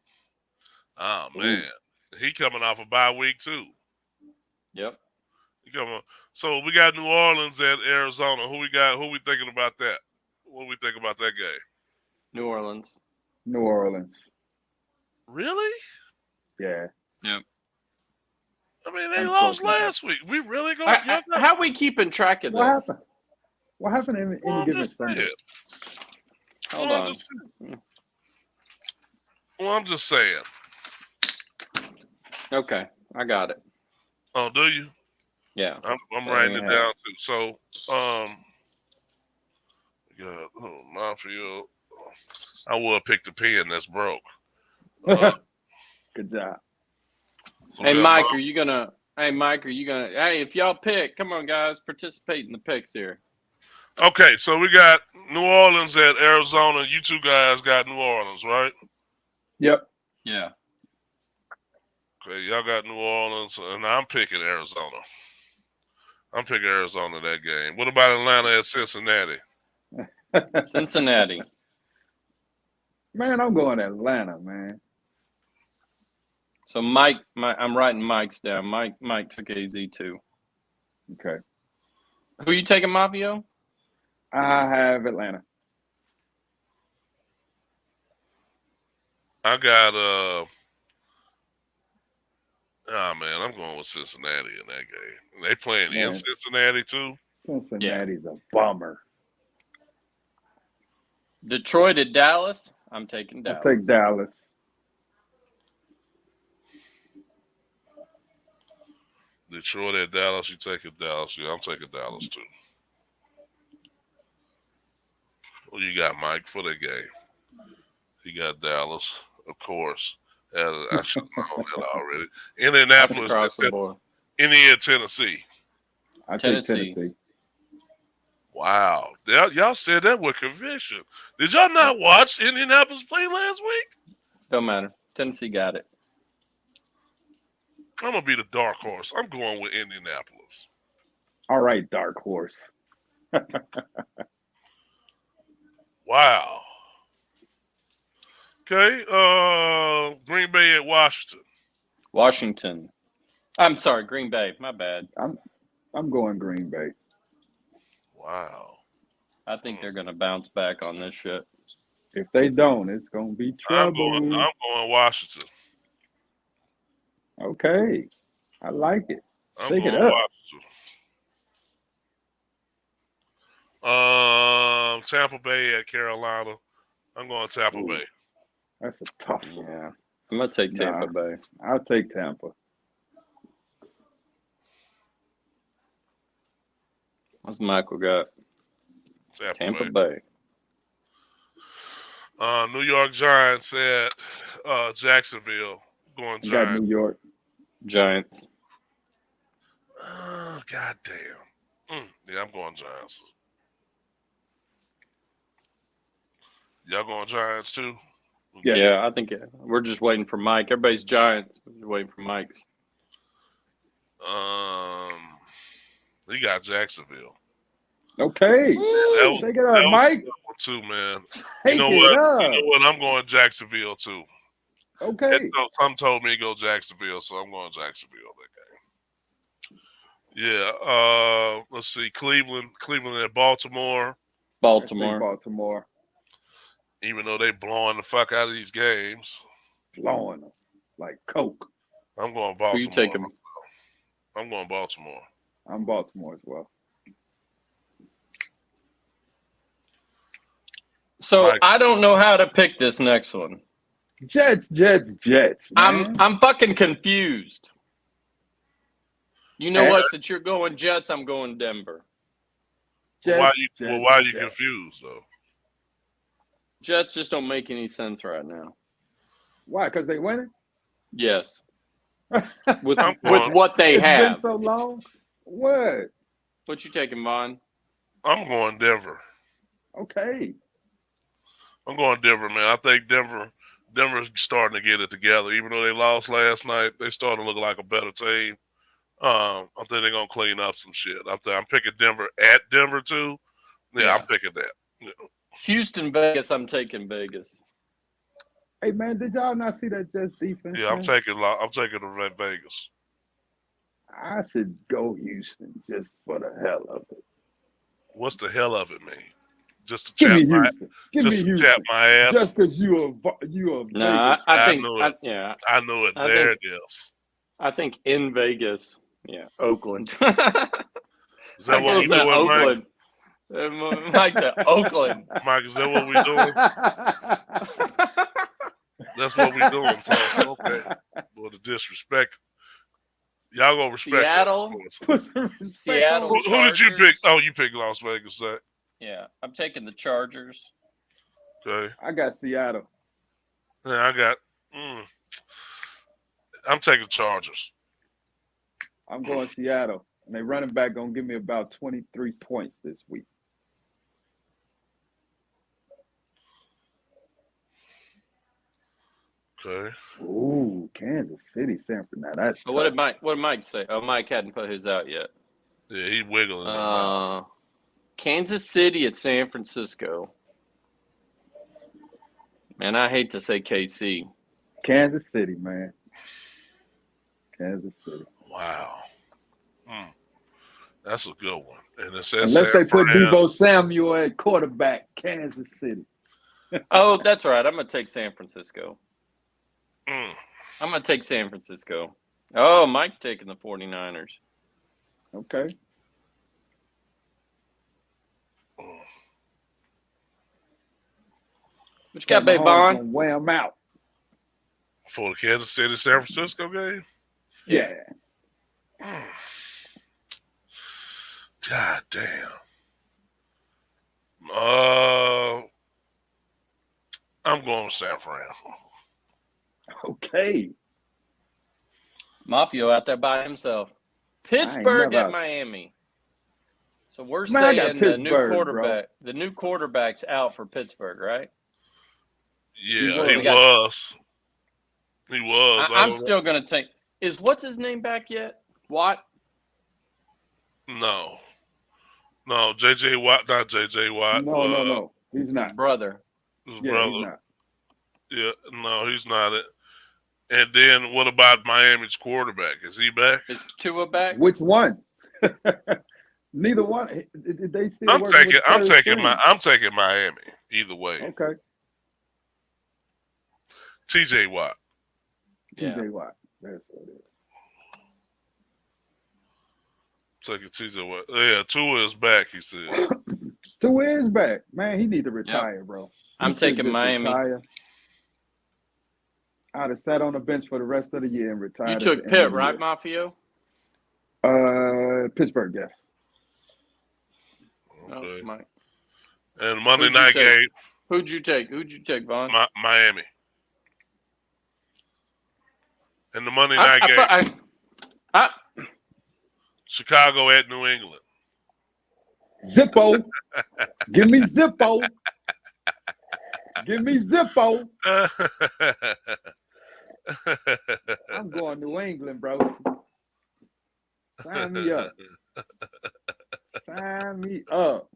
Oh man, he coming off a bye week too. Yep. So we got New Orleans at Arizona. Who we got? Who we thinking about that? What do we think about that game? New Orleans. New Orleans. Really? Yeah. Yep. I mean, they lost last week. We really going? How are we keeping track of this? What happened in any given Sunday? Hold on. I'm just saying. Okay, I got it. Oh, do you? Yeah. I'm writing it down too. So, Mafia. I will pick the pen that's broke. Good job. So Hey, Mike, are you gonna? Hey, if y'all pick, come on, guys, participate in the picks here. Okay, so we got New Orleans at Arizona. You two guys got New Orleans, right? Yep. Yeah. Okay, y'all got New Orleans, and I'm picking Arizona. I'm picking Arizona that game. What about Atlanta at Cincinnati? Cincinnati. Man, I'm going Atlanta, man. So Mike, I'm writing Mike's down. Mike took AZ too. Okay. Who you taking, Mafio? I have Atlanta. I got I'm going with Cincinnati in that game. They playing in Cincinnati too. Cincinnati's a bummer. Detroit at Dallas. I'm taking Dallas. I'll take Dallas. Detroit at Dallas. You taking Dallas? Yeah, I'm taking Dallas too. Who you got, Mike, for the game? You got Dallas, of course. I should have known that already. Indianapolis, Indiana, Tennessee. I take Tennessee. Wow. Y'all said that with conviction. Did y'all not watch Indianapolis play last week? Don't matter. Tennessee got it. I'm going to be the dark horse. I'm going with Indianapolis. All right, dark horse. Wow. Okay. Green Bay at Washington. Washington. I'm sorry, Green Bay. My bad. I'm going Green Bay. Wow. I think they're going to bounce back on this shit. If they don't, it's going to be trouble. I'm going Washington. Okay. I like it. Take it up. Washington. Tampa Bay at Carolina. I'm going Tampa Bay. That's a tough one. Yeah. I'm going to take Tampa Bay. I'll take Tampa. What's Michael got? Tampa Bay. New York Giants at Jacksonville. Going Giants. Got New York Giants. Oh, God damn. Yeah, I'm going Giants. Y'all going Giants too? Yeah, I think we're just waiting for Mike. Everybody's Giants. We're just waiting for Mike's. He got Jacksonville. Okay. That Take it up, was Mike. a good one too, man. Take You know it what? up. You know what? I'm going Jacksonville too. Okay. And so some told me to go Jacksonville, so I'm going Jacksonville that game. Yeah. Let's see. Cleveland and Baltimore. Baltimore. Baltimore. Even though they blowing the fuck out of these games, Blowing them like Coke. I'm going Who Baltimore. you taking? I'm going Baltimore. I'm Baltimore as well. So Mike. I don't know how to pick this next one. Jets, man. I'm fucking confused. You know Hey. what? Since you're going Jets, I'm going Denver. Jets, Why are you Jets. confused though? Jets just don't make any sense right now. Why? Because they winning? Yes. With I'm with going- what they It's been have. so long. What? What you taking, Vaughn? I'm going Denver. Okay. I'm going Denver, man. I think Denver's starting to get it together. Even though they lost last night, they starting to look like a better team. I think they're gonna clean up some shit. I'm picking Denver at Denver too. Yeah. I'm picking that. Yeah. Houston, Vegas. I'm taking Vegas. Hey, man, did y'all not see that Jets defense? Yeah, I'm man? taking the Vegas. I should go Houston just for the hell of it. What's the hell of it mean? Just to Give chat me my Houston. Give me just to Houston. chat my ass. Just because you are No, Vegas. I I think knew it. yeah, I knew it. I There think- it is. I think in Vegas. Yeah, Oakland. Is that what we Goes to doing, Mike? Oakland. Mike to Oakland. Mike, is that what we doing? That's what we doing. So okay. Well, the disrespect. Y'all gonna respect that. Seattle. Put some respect Seattle. on- Who did you Chargers. pick? Oh, you picked Las Vegas. Zach. Yeah, I'm taking the Chargers. Okay. I got Seattle. Yeah, I got. I'm taking Chargers. I'm going Seattle. And they running back going to give me about 23 points this week. Okay. Ooh, Kansas City, San Fran. Now that's But what tough. did Mike say? Oh, Mike hadn't put his out yet. Yeah, he wiggling. in the mouth. Kansas City at San Francisco. Man, I hate to say KC. Kansas City, man. Kansas City. Wow. That's a good one. And it says Unless they San put Fran. Deebo Samuel at quarterback, Kansas City. Oh, that's right. I'm going to take San Francisco. Mm. I'm going to take San Francisco. Oh, Mike's taking the 49ers. Okay. What you got, Babe Mahomes Bond? gonna wear 'em out. For the Kansas City San Francisco game? Yeah. God damn. I'm going with San Fran. Okay. Mafio out there by himself. Pittsburgh never- at Miami. So we're Man, I got saying the new Pittsburgh, quarterback. The new quarterback's out for Pittsburgh, right? Yeah, was. he was. He was. I'm still going to take. Is what's his name back yet? Watt? No. No, J.J. Watt, not J.J. Watt. No. He's not. Brother. His Yeah, brother. he's not. Yeah, no, he's not it. And then what about Miami's quarterback? Is he back? Is Tua back? Which one? Neither one. Did they still I'm work taking with I'm third taking string? I'm taking Miami either way. Okay. T.J. Watt. Yeah. TJ Watt. That's what it is. Taking T.J. Watt. Yeah, Tua is back, he said. Tua is back. Man, he need to retire, bro. He I'm should taking just Miami. retire. I'd have sat on the bench for the rest of the year and retired. You at took the end Pitt, of the right, year. Mafio? Pittsburgh, yes. Okay. Oh, Mike. And Monday Who'd you night take? game, Who'd you take? Vaughn? Miami. And the Monday night game, Chicago at New England. Zippo. Give me Zippo. Give me Zippo. I'm going New England, bro. Sign me up. Sign me up.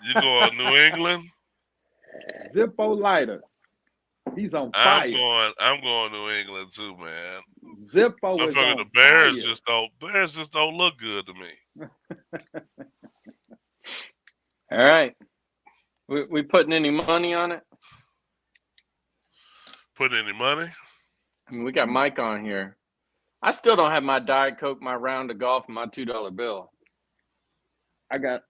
You going New England? Zippo Lighter. He's on I'm fire. going New England too, man. Zippo is Motherfucker, on the Bears fire. just don't look good to me. All right. We putting any money on it? Put any money? I mean, we got Mike on here. I still don't have my Diet Coke, my round of golf, and my $2 bill. I got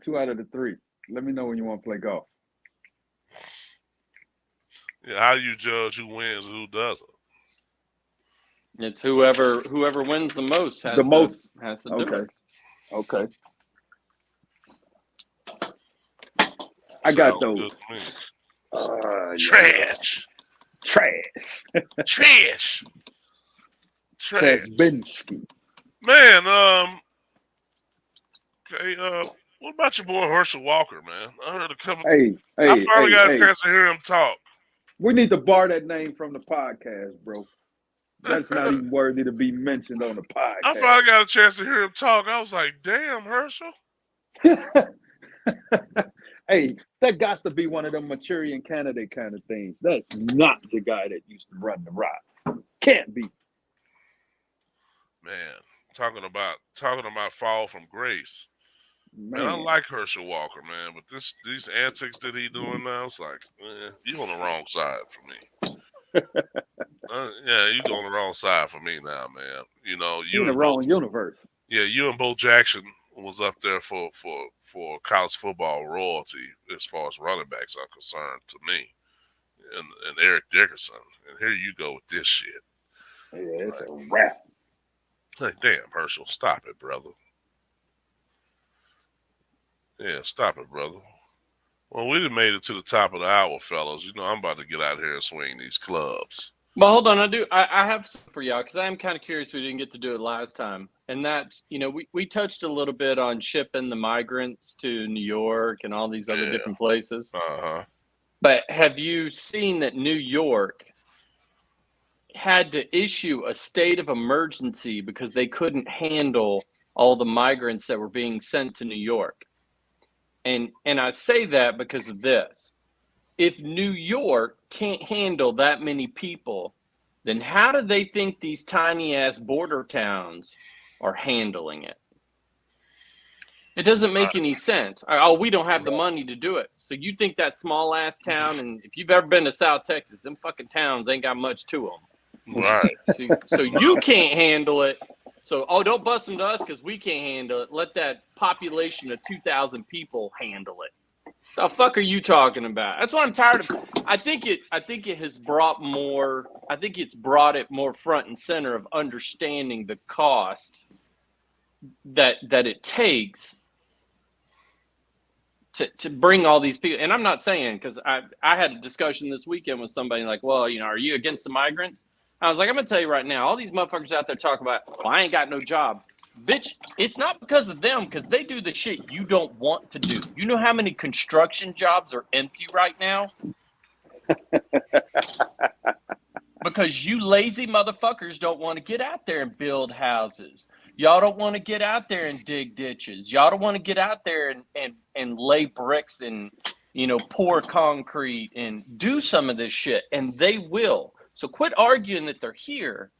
2 out of the 3. Let me know when you want to play golf. Yeah, how do you judge who wins and who doesn't? It's whoever wins the most has to do it. Okay. I got Sounds those. good to me. Trash. Trash. Kazbinski. Man, okay, what about your boy Herschel Walker, man? I heard a couple. Hey, I finally got a hey. chance to hear him talk. We need to bar that name from the podcast, bro. That's not even worthy to be mentioned on the podcast. I finally got a chance to hear him talk. I was like, damn, Herschel. Hey, that got to be one of them Manchurian candidate kind of things. That's not the guy that used to run the rock. Can't be. Man, talking about fall from grace. Man, I like Herschel Walker, man, but these antics that he doing now, it's like, you on the wrong side for me. Yeah, you on the wrong side for me now, man. You know, you in the wrong universe. Yeah, you and Bo Jackson was up there for college football royalty as far as running backs are concerned to me, and Eric Dickerson. And here you go with this shit. Yeah, it's a wrap. Like, damn, Herschel, stop it, brother. Yeah, stop it, brother. Well, we done made it to the top of the hour, fellas. You know, I'm about to get out here and swing these clubs. Well, hold on. I have something for y'all because I am kind of curious. We didn't get to do it last time. And that's, you know, we touched a little bit on shipping the migrants to New York and all these other different places. Uh-huh. But have you seen that New York had to issue a state of emergency because they couldn't handle all the migrants that were being sent to New York? And I say that because of this. If New York can't handle that many people, then how do they think these tiny ass border towns are handling it? It doesn't make any sense. Oh, we don't have the money to do it. So you think that small ass town, and if you've ever been to South Texas, them fucking towns ain't got much to them. Right. So you can't handle it. So, don't bust them to us because we can't handle it. Let that population of 2,000 people handle it. The fuck are you talking about? That's what I'm tired of. I think it has brought more. I think it's brought it more front and center of understanding the cost that it takes to bring all these people. And I'm not saying, because I had a discussion this weekend with somebody like, well, you know, are you against the migrants? I was like, I'm gonna tell you right now, all these motherfuckers out there talk about, well, I ain't got no job. Bitch, it's not because of them, because they do the shit you don't want to do. You know how many construction jobs are empty right now? Because you lazy motherfuckers don't want to get out there and build houses. Y'all don't want to get out there and dig ditches. Y'all don't want to get out there and lay bricks and, you know, pour concrete and do some of this shit. And they will. So quit arguing that they're here.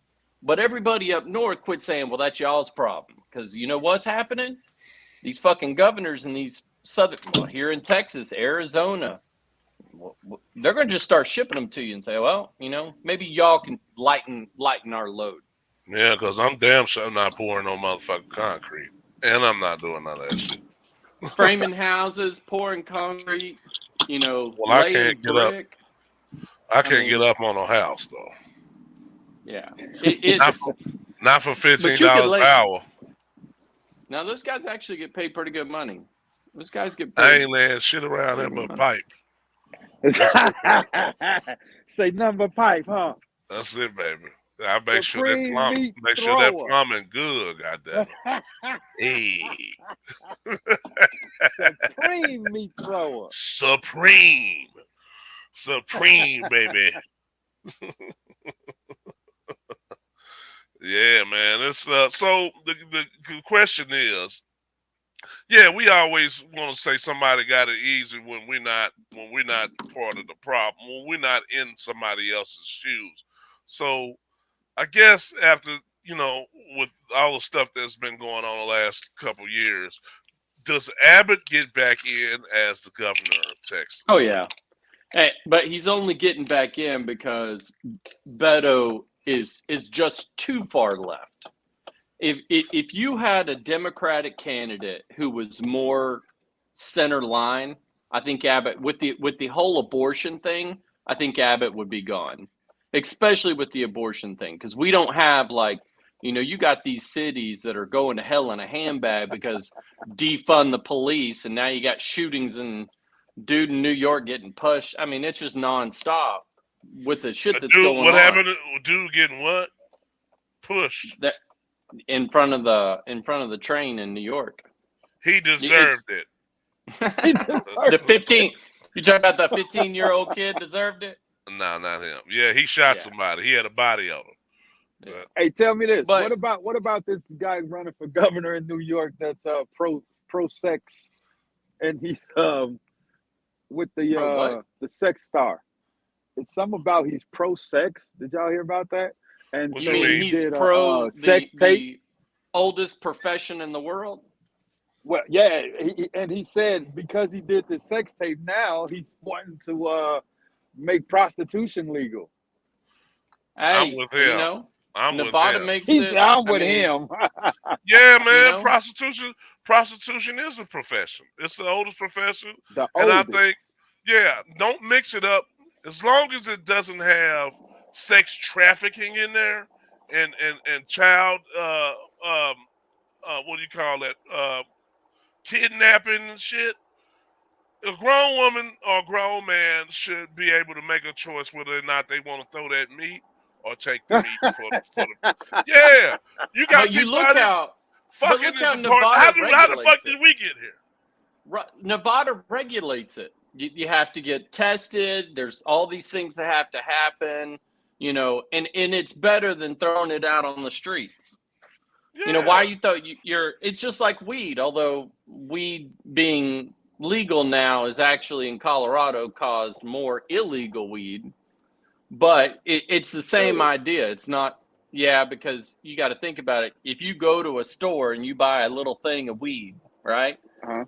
But everybody up north quit saying, well, that's y'all's problem. Because you know what's happening? These fucking governors in these southern, well, here in Texas, Arizona, they're going to just start shipping them to you and say, well, you know, maybe y'all can lighten our load. Yeah, because I'm damn sure not pouring no motherfucking concrete. And I'm not doing none of that shit. Framing houses, pouring concrete, you know, well, laying brick. I can't get up on a house, though. Yeah. It's not for $15 an hour. Now, those guys actually get paid pretty good money. Those guys get paid. I ain't laying shit around there but pipe. Say number pipe, huh? That's it, baby. I make sure that plumbing good, goddamn. Hey. Supreme meat thrower. Supreme, baby. Yeah, man. It's so the question is, Yeah, we always want to say somebody got it easy when we're not part of the problem, when we're not in somebody else's shoes. So I guess after with all the stuff that's been going on the last couple years, does Abbott get back in as the governor of Texas? Oh yeah. Hey, but he's only getting back in because Beto is just too far left. If you had a Democratic candidate who was more center line, I think Abbott with the whole abortion thing, I think Abbott would be gone. Especially with the abortion thing, because we don't have you got these cities that are going to hell in a handbag because defund the police, and now you got shootings and dude in New York getting pushed. I mean, it's just nonstop with the shit that's going what on. happened? Dude getting what? Pushed. That in front of the train in New York. He deserved it. The 15. You talking about the 15-year-old kid deserved it? No, not him. Yeah, he shot somebody. He had a body on him. But, hey, tell me this. What about this guy running for governor in New York that's pro sex, and he's with the sex star? It's something about he's pro sex. Did y'all hear about that? And what You you mean mean? he's did pro sex tape? the oldest profession in the world? Well, yeah, he said because he did the sex tape, now he's wanting to make prostitution legal. I'm Hey, with him. I'm Nevada with him. makes He's it. down with him. Yeah, man. know? Prostitution is a profession. It's the oldest profession, The and I oldest. think, don't mix it up. As long as it doesn't have sex trafficking in there, and child, what do you call that? Kidnapping and shit. A grown woman or a grown man should be able to make a choice whether or not they want to throw that meat or take the meat for the. Yeah, you got But you people look out here how fucking look how is important. Nevada How the fuck regulates did it. we get here? Nevada regulates it. You have to get tested. There's all these things that have to happen, and it's better than throwing it out on the streets. Yeah. Why you thought it's just like weed, although weed being legal now is actually in Colorado caused more illegal weed, but it's the same idea. It's not, because you got to think about it. If you go to a store and you buy a little thing of weed, right?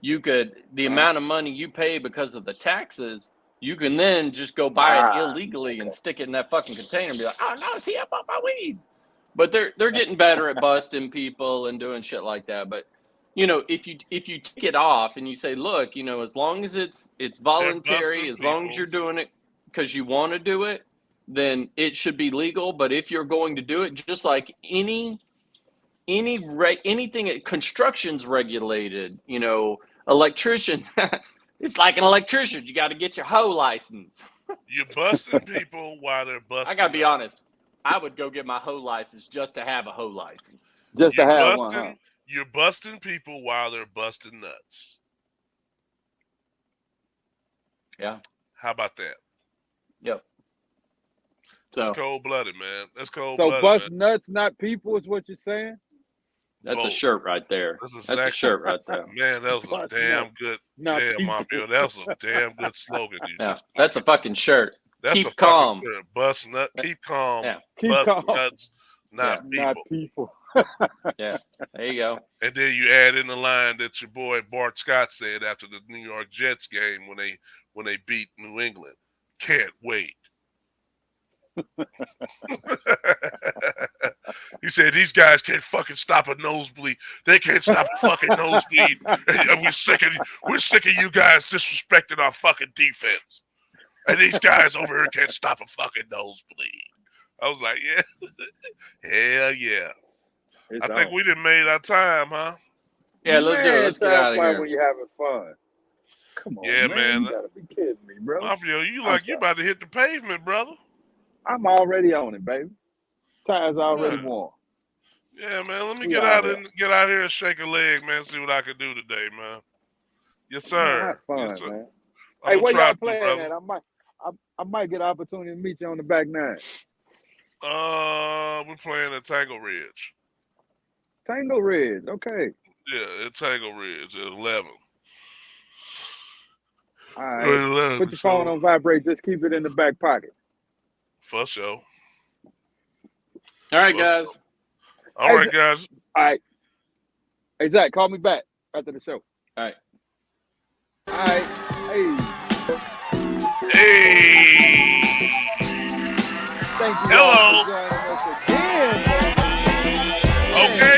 You could, the amount of money you pay because of the taxes, you can then just go buy it illegally and stick it in that fucking container and be like, oh no, see, I bought my weed. But they're getting better at busting people and doing shit like that. But if you take it off and you say, look, as long as it's voluntary, as long as you're doing it because you want to do it, then it should be legal. But if you're going to do it, just like anything, construction's regulated. Electrician, it's like an electrician. You got to get your hoe license. You're busting people while they're busting. I gotta be honest. I would go get my hoe license just to have a hoe license. Just to have one. Huh? You're busting people while they're busting nuts. Yeah. How about that? Yep. So that's cold-blooded, man. That's So coldblooded. bust nuts, not people, is what you're saying? That's a shirt right there. That's a shirt right there. Man, that was a damn good. Damn, Mafia. That was a damn good slogan. That's a fucking shirt. That's keep calm. Bust nut. Keep calm. Yeah. Keep bust calm. nuts. Not people. Not people. Yeah. There you go. And then you add in the line that your boy Bart Scott said after the New York Jets game when they beat New England. Can't wait. He said these guys can't fucking stop a nosebleed. They can't stop a fucking nosebleed. And we're sick of you guys disrespecting our fucking defense. And these guys over here can't stop a fucking nosebleed. I was like, yeah, hell yeah. I think we done made our time, huh? Yeah, let's do it. Let's get out of here. When you're having fun. Come on, yeah, man. You gotta be kidding me, bro. Mafia, you about to hit the pavement, brother. I'm already on it, baby. Tire's already warm. Yeah, man. Let me get out here and shake a leg, man. See what I can do today, man. Yes, sir. Have fun, yes, sir. Man. Hey, where y'all playing at? I might get an opportunity to meet you on the back nine. We're playing at Tangle Ridge. Tangle Ridge, okay. Yeah, in Tangle Ridge at 11. All right. 11, Put your phone on vibrate. Just keep it in the back pocket. For sure. All right, guys. All right, guys. All right. Hey, Zach, call me back after the show. All right. All right. Hey. Hey. Thank you Hello. all for joining us again. Okay.